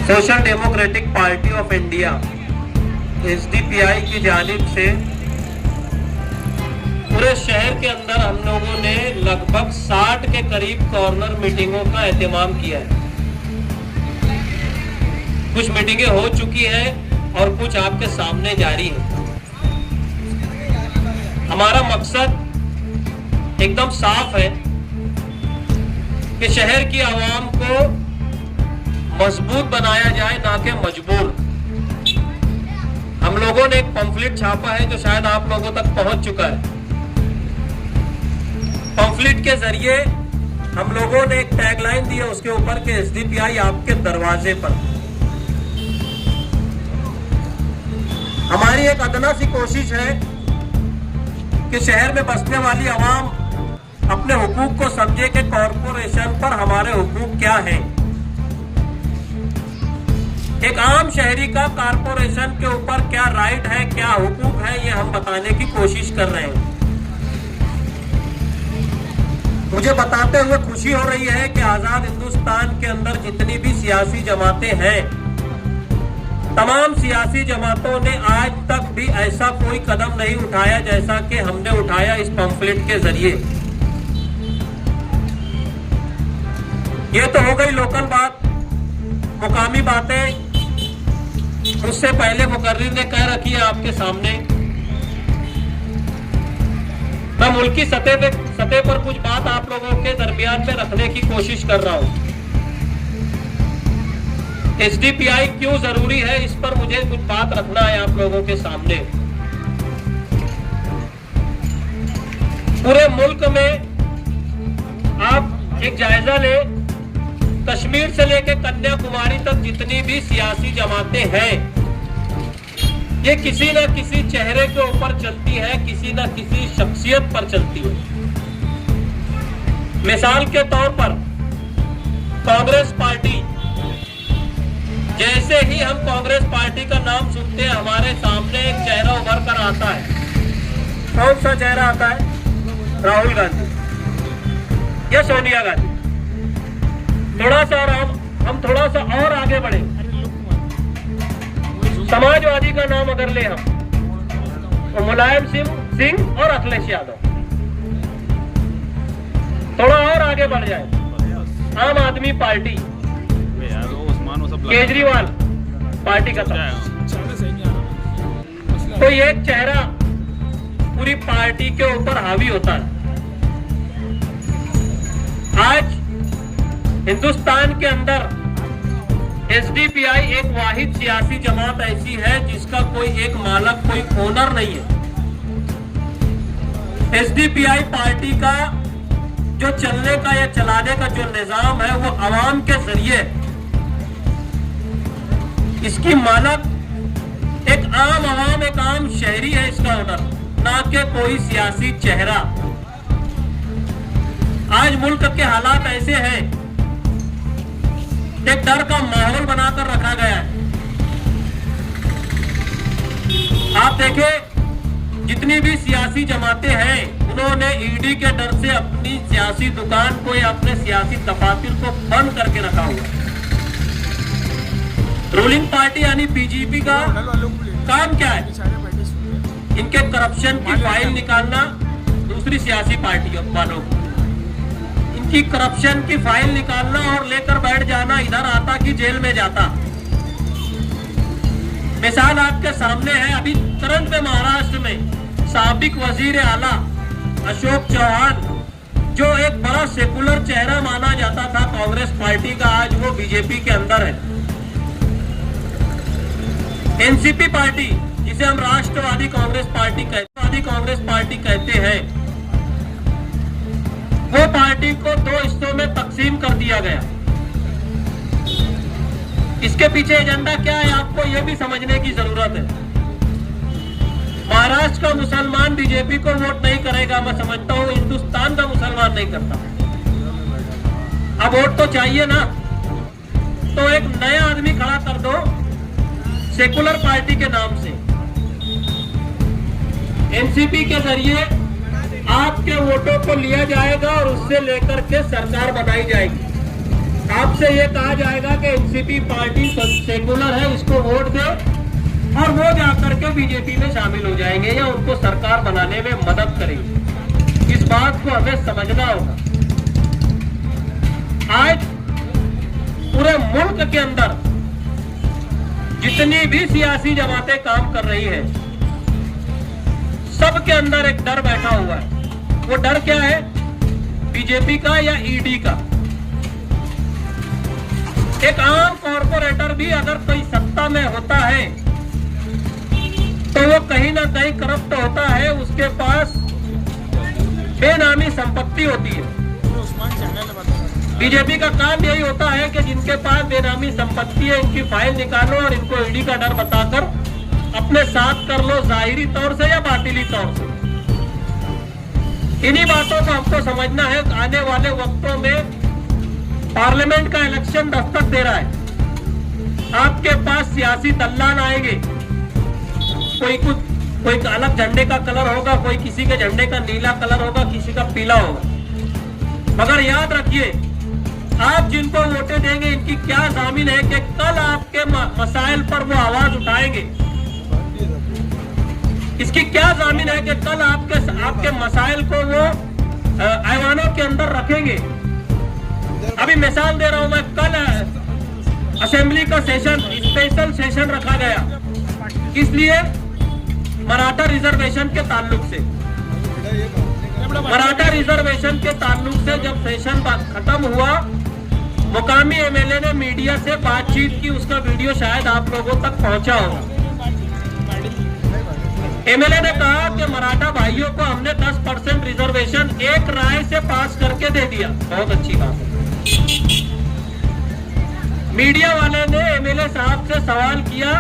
Social democratic party of India SDPI की जानिब से पूरे शहर के अंदर हम लोगों ने लगभग 60 के करीब कॉर्नर मीटिंगों का एहतमाम किया है। कुछ मीटिंगें हो चुकी हैं और कुछ आपके सामने जारी है। हमारा मकसद एकदम साफ है कि शहर की आवाम को मजबूत बनाया जाए, ना कि मजबूर। हम लोगों ने एक पंफलेट छापा है जो शायद आप लोगों तक पहुंच चुका है। पंफलेट के जरिए हम लोगों ने एक टैगलाइन दी है उसके ऊपर के एसडीपीआई आपके दरवाजे पर। हमारी एक अदना सी कोशिश है कि शहर में बसने वाली आवाम अपने हुकूक को समझे कि कॉरपोरेशन पर हमारे हुकूक क्या हैं। एक आम शहरी का कॉरपोरेशन के ऊपर क्या राइट है, क्या हुकूक है, ये हम बताने की कोशिश कर रहे हैं। मुझे बताते हुए खुशी हो रही है कि आजाद हिंदुस्तान के अंदर जितनी भी सियासी जमातें हैं, तमाम सियासी जमातों ने आज तक भी ऐसा कोई कदम नहीं उठाया जैसा कि हमने उठाया इस पंफलेट के जरिए। ये तो हो गई लोकल बात, मुकामी बातें उससे पहले मुकर्रिर ने कह रखी है आपके सामने। मैं मुल्की सतह पर कुछ बात आप लोगों के दरमियान में रखने की कोशिश कर रहा हूं। एसडीपीआई क्यों जरूरी है, इस पर मुझे कुछ बात रखना है आप लोगों के सामने। पूरे मुल्क में आप एक जायजा लें, कश्मीर से लेकर कन्याकुमारी तक जितनी भी सियासी जमातें हैं, ये किसी न किसी चेहरे के ऊपर चलती है, किसी न किसी शख्सियत पर चलती है। मिसाल के तौर पर कांग्रेस पार्टी, जैसे ही हम कांग्रेस पार्टी का नाम सुनते हैं हमारे सामने एक चेहरा उभर कर आता है। कौन सा चेहरा आता है? राहुल गांधी या सोनिया गांधी। थोड़ा सा और हम थोड़ा सा और आगे बढ़े, समाजवादी का नाम अगर ले हम तो मुलायम सिंह और अखिलेश यादव। थोड़ा और आगे बढ़ जाए, आम आदमी पार्टी, केजरीवाल पार्टी का था। तो ये चेहरा पूरी पार्टी के ऊपर हावी होता है। आज हिंदुस्तान के अंदर एसडीपीआई एक वाहिद सियासी जमात ऐसी है जिसका कोई एक मालक, कोई ओनर नहीं है। एसडीपीआई पार्टी का जो चलने का या चलाने का जो निजाम है वो आवाम के जरिए, इसकी मालक एक आम आवाम, एक आम शहरी है इसका ओनर, ना कि कोई सियासी चेहरा। आज मुल्क के हालात ऐसे हैं, एक डर का माहौल बनाकर रखा गया है। आप देखें जितनी भी सियासी जमातें हैं, उन्होंने ईडी के डर से अपनी सियासी दुकान को या अपने सियासी दफातर को बंद करके रखा हुआ है। रूलिंग पार्टी यानी बीजेपी का काम क्या है? इनके करप्शन की फाइल निकालना दूसरी सियासी पार्टियों वालों को, इनकी करप्शन की फाइल निकालना और लेकर बैठ जाना, इधर आता कि जेल में जाता। मिसाल आपके सामने है, अभी तुरंत में महाराष्ट्र में साबिक वजीर आला अशोक चौहान, जो एक बड़ा सेकुलर चेहरा माना जाता था कांग्रेस पार्टी का, आज वो बीजेपी के अंदर है। एनसीपी पार्टी, जिसे हम राष्ट्रवादी कांग्रेस पार्टी कहते हैं, वो पार्टी को 2 हिस्सों में तकसीम कर दिया गया। इसके पीछे एजेंडा क्या है आपको ये भी समझने की जरूरत है। महाराष्ट्र का मुसलमान बीजेपी को वोट नहीं करेगा, मैं समझता हूं हिंदुस्तान का मुसलमान नहीं करता। अब वोट तो चाहिए ना, तो एक नया आदमी खड़ा कर दो सेकुलर पार्टी के नाम से। एनसीपी के जरिए आपके वोटों को लिया जाएगा और उससे लेकर के सरकार बनाई जाएगी। आपसे ये कहा जाएगा कि एनसीपी पार्टी सेकुलर है, इसको वोट दे, और वो जाकर के बीजेपी में शामिल हो जाएंगे या उनको सरकार बनाने में मदद करेंगे। इस बात को हमें समझना होगा। आज पूरे मुल्क के अंदर जितनी भी सियासी जमातें काम कर रही हैं, सबके अंदर एक डर बैठा हुआ है। वो डर क्या है? बीजेपी का या ईडी का। एक आम कॉरपोरेटर भी अगर कोई सत्ता में होता है तो वो कहीं ना कहीं करप्ट होता है, उसके पास बेनामी संपत्ति होती है। बीजेपी का काम यही होता है कि जिनके पास बेनामी संपत्ति है, इनकी फाइल निकालो और इनको ईडी का डर बताकर अपने साथ कर लो, जाहिरी तौर से या बातिली तौर से। इन्हीं बातों को हमको समझना है। आने वाले वक्तों में पार्लियामेंट का इलेक्शन दस्तक दे रहा है। आपके पास सियासी दल्लान आएंगे, कोई अलग झंडे का कलर होगा, कोई किसी के झंडे का नीला कलर होगा, किसी का पीला होगा। मगर याद रखिए, आप जिनको वोटें देंगे इनकी क्या जामीन है कि कल आपके मसाइल पर वो आवाज उठाएंगे? इसकी क्या जामीन है कि कल आपके मसाइल को वो ऐवानों के अंदर रखेंगे? अभी मिसाल दे रहा हूं मैं, कल असेंबली का सेशन, स्पेशल सेशन रखा गया, इसलिए मराठा रिजर्वेशन के ताल्लुक से। मराठा रिजर्वेशन के ताल्लुक से जब सेशन खत्म हुआ, मुकामी एमएलए ने मीडिया से बातचीत की, उसका वीडियो शायद आप लोगों तक पहुंचा होगा। एमएलए ने कहा कि मराठा भाइयों को हमने 10% रिजर्वेशन एक राय से पास करके दे दिया। बहुत अच्छी बात है। मीडिया वाले ने एमएलए साहब से सवाल किया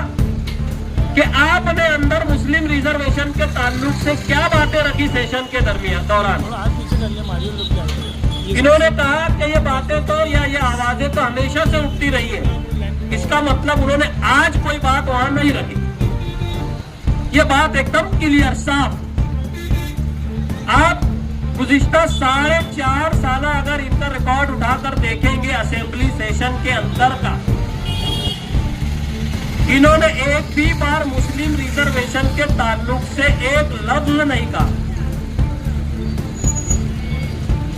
कि आपने अंदर मुस्लिम रिजर्वेशन के ताल्लुक से क्या बातें रखी सेशन के दौरान। इन्होंने कहा कि ये बातें तो या ये आवाजें तो हमेशा से उठती रही है। इसका मतलब उन्होंने आज कोई बात वहां नहीं रखी। ये बात एकदम क्लियर, साफ। आप गुज़िश्ता 4.5 साल अगर इनका रिकॉर्ड उठाकर देखेंगे असेंबली सेशन के अंदर का, इन्होंने एक भी बार मुस्लिम रिजर्वेशन के ताल्लुक से एक लफ्ज नहीं कहा।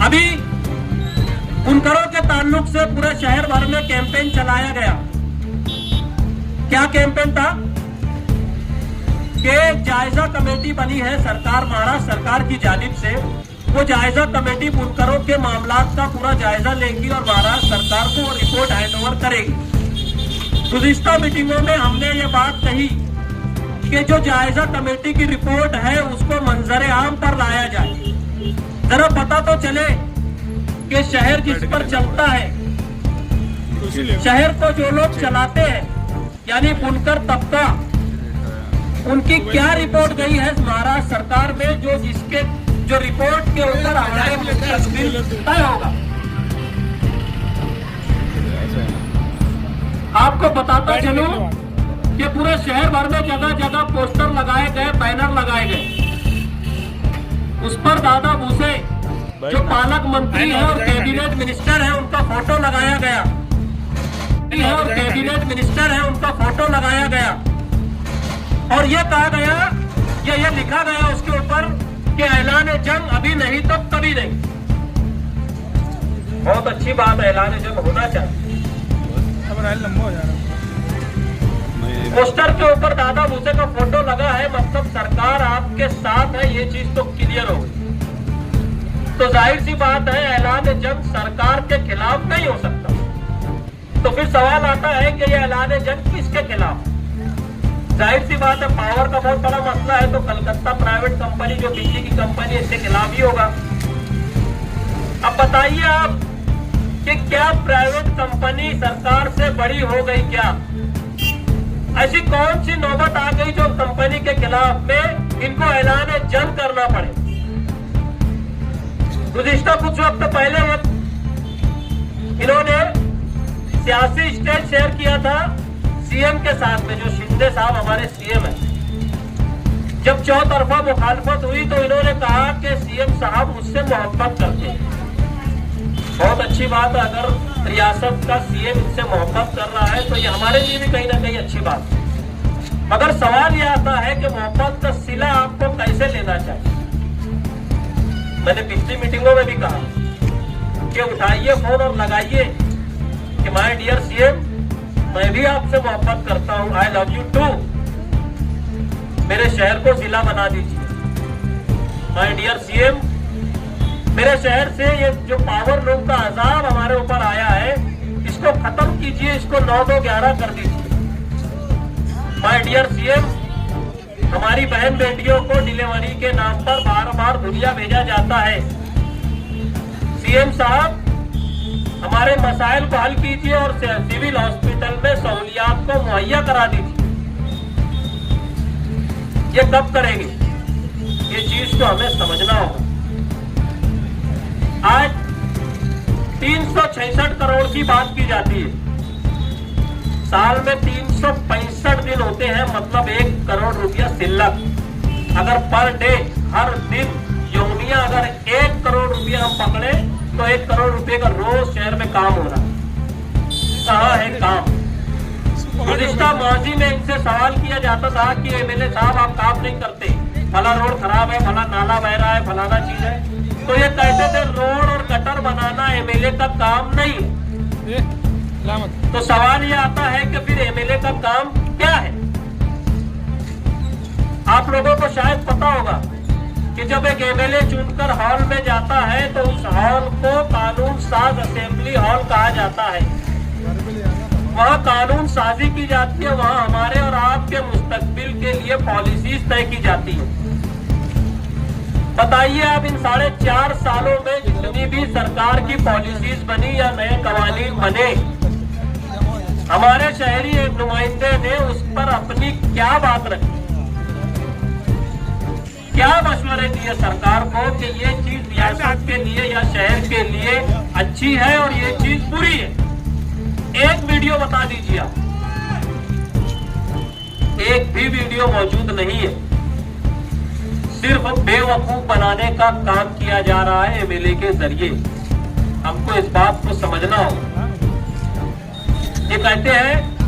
अभी बुनकरों के ताल्लुक से पूरे शहर भर में कैंपेन चलाया गया। क्या कैंपेन था? कि जायजा कमेटी बनी है सरकार, महाराष्ट्र सरकार की जानिब से। वो जायजा कमेटी बुनकरों के मामलात का पूरा जायजा लेगी और महाराष्ट्र सरकार को वो रिपोर्ट हैंडओवर करेगी। गुज़िश्ता मीटिंगों में हमने ये बात कही कि जो जायजा कमेटी की रिपोर्ट है उसको मंजर आम पर लाया जाए। जरा पता तो चले कि शहर जिस पर चलता है, शहर को जो लोग चलाते हैं यानी बुनकर तबका, उनकी क्या रिपोर्ट गई है महाराष्ट्र सरकार में, जो रिपोर्ट के ऊपर हमारे तय होगा। आपको बताता चलूं कि पूरे शहर भर में जगह जगह पोस्टर लगाए गए, बैनर लगाए गए। उस पर दादा भूसे जो पालक मंत्री है और कैबिनेट मिनिस्टर है उनका फोटो लगाया गया, और कैबिनेट मिनिस्टर है उनका फोटो लगाया गया, और ये कहा गया, ये लिखा गया उसके ऊपर कि ऐलान जंग अभी नहीं तो कभी नहीं। बहुत अच्छी बात है, ऐलान जंग होना चाहिए। लंबा हो जा रहा है। पोस्टर के ऊपर दादा भूसे का फोटो लगा है, मतलब सरकार आपके साथ है, ये चीज तो क्लियर हो गई। तो जाहिर सी बात है ऐलान जंग सरकार के खिलाफ नहीं हो सकता। तो फिर सवाल आता है कि ये ऐलान जंग किसके खिलाफ? जाहिर सी बात है पावर का बहुत बड़ा मसला है, तो कलकत्ता प्राइवेट कंपनी जो बिजली की कंपनी है इसके खिलाफ ही होगा। अब बताइए आप कि क्या प्राइवेट कंपनी सरकार से बड़ी हो गई? क्या ऐसी कौन सी नौबत आ गई जो कंपनी के खिलाफ में इनको ऐलान जंग करना पड़े? गुज़िश्ता कुछ वक्त पहले इन्होंने सियासी स्टेज शेयर किया था सीएम के साथ में, जो शिंदे साहब हमारे सीएम हैं। जब चौतरफा मुखालफत हुई तो इन्होंने कहा कि सीएम साहब मुझसे मोहब्बत करते हैं। बहुत अच्छी बात है। अगर रियासत का सीएम इनसे मोहब्बत कर रहा है तो ये हमारे लिए भी कहीं ना कहीं अच्छी बात है। मगर सवाल यह आता है कि मोहब्बत का सिला आपको कैसे लेना चाहिए। मैंने पिछली मीटिंगों में भी कहा कि उठाइए फोन और लगाइए कि माय डियर सीएम, मैं भी आपसे मोहब्बत करता हूं, आई लव यू टू, मेरे शहर को जिला बना दीजिए। माय डियर सीएम, मेरे शहर से ये जो पावर लूम का अजाब हमारे ऊपर आया है, इसको खत्म कीजिए, इसको 9-2-11 कर दीजिए। माय डियर सीएम, हमारी बहन बेटियों को डिलीवरी के नाम पर बार बार दुनिया भेजा जाता है। सीएम साहब, हमारे मसाइल को हल कीजिए और सिविल हॉस्पिटल में सहूलियात को मुहैया करा दीजिए। ये कब करेंगे? ये चीज को हमें समझना होगा। आज 366 करोड़ की बात की जाती है, साल में 365 दिन होते हैं, मतलब 1 करोड़ रुपया सिल्लक। अगर पर डे, हर दिन यौमिया अगर 1 करोड़ रुपया हम पकड़े तो 1 करोड़ रुपए का रोज शहर में काम हो रहा है। कहाँ है काम? गुज़िश्ता माजी में इनसे सवाल किया जाता था कि एमएलए साहब आप काम नहीं करते, फला रोड खराब है, फला नाला बह रहा है, फलाना चीज है, तो ये कहते थे रोड और गटर बनाना एमएलए का काम नहीं है। तो सवाल ये आता है कि फिर एमएलए का काम क्या है? आप लोगों को शायद पता होगा कि जब एक एमएलए चुनकर हॉल में जाता है तो उस हॉल को कानून साज असेंबली हॉल कहा जाता है। वहाँ कानून साजी की जाती है, वहाँ हमारे और आपके मुस्तकबिल के लिए पॉलिसीज तय की जाती है। बताइए आप, इन 4.5 सालों में जितनी भी सरकार की पॉलिसीज बनी या नए कवानीन बने, हमारे शहरी नुमाइंदे ने उस पर अपनी क्या बात रखी, क्या मशवरे दिए सरकार को कि ये चीज रियासत के लिए या शहर के लिए अच्छी है और ये चीज बुरी है? एक वीडियो बता दीजिए आप। एक भी वीडियो मौजूद नहीं है। सिर्फ बेवकूफ बनाने का काम किया जा रहा है एमएलए के जरिए। हमको इस बात को समझना होगा। ये कहते हैं